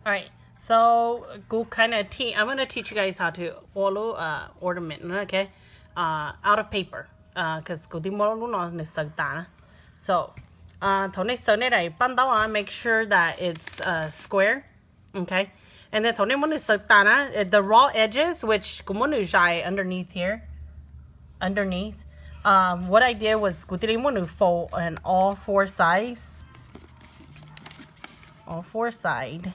All right, so go kind of I'm gonna teach you guys how to ornament, okay? Out of paper, cause go đi mua nó sợi tả. So, thầu này sợi này ban đầu make sure that it's square, okay? And then thầu này muốn sợi tả the raw edges, which cũng muốn dài underneath here, underneath. What I did was go đi muốn fold on all four sides. All four sides.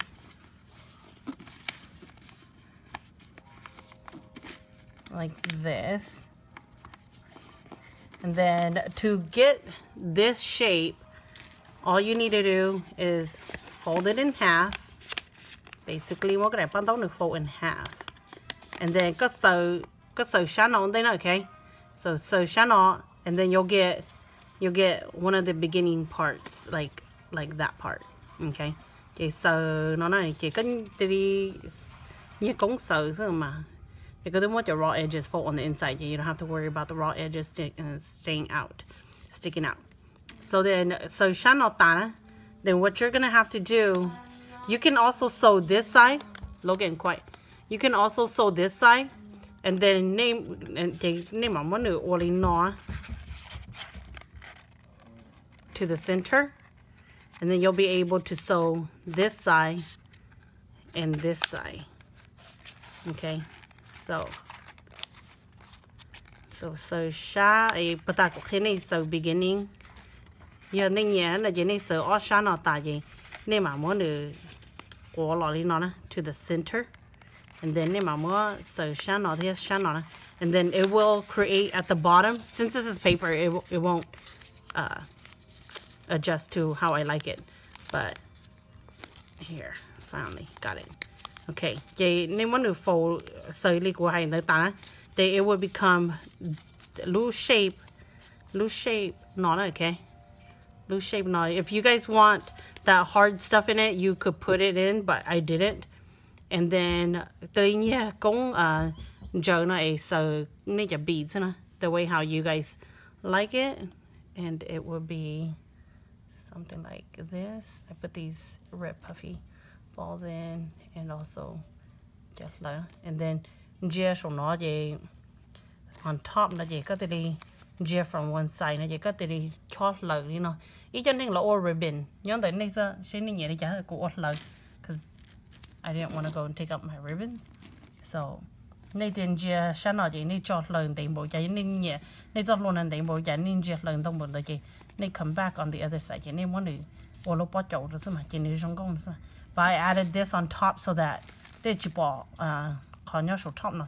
Like this. And then to get this shape, all you need to do is fold it in half. Basically, we're gonna fold in half. And then so shine on then, okay? So shine on, and then you'll get one of the beginning parts, like that part. Okay. Okay, so nó này chỉ cần đi như cống sợi thôi mà. You don't want your raw edges fold on the inside. You don't have to worry about the raw edges sticking out. So then, then what you're gonna have to do, you can also sew this side. Logan, quiet. You can also sew this side, and then name to the center, and then you'll be able to sew this side and this side. Okay. So sha a pata ko khene so beginning ya ning ya na je ni so o sha no ta je ne ma mo ne ko lo li no na to the center, and then ne ma mo so sha no this sha no, and then it will create at the bottom. Since this is paper, it won't adjust to how I like it, but here finally got it. Okay, name one to fold so it will become loose shape not okay. Loose shape not. If you guys want that hard stuff in it, you could put it in, but I didn't. And then so need beads the way how you guys like it, and it will be something like this. I put these red puffy balls in, and also just like, and then just on top là gì có thể đi from one side là gì có thể đi chót lợn đi nó ý cho nên là all ribbon nhớ tới này sao sẽ nên nhẹ đi chả của all lợn, cause I didn't want to go and take up my ribbons, so nên tiền chia sáng nào gì nên chót lợn tiền bộ chạy nên nhẹ nên chót luôn nên tiền bộ chạy nên chia lợn tông bộ là gì nên come back on the other side, chỉ nên muốn đi all up chậu rồi sao mà chỉ nên trong công sao. But I added this on top so that they chipol top no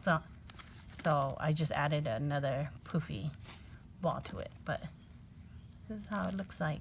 so I just added another poofy ball to it. But this is how it looks like.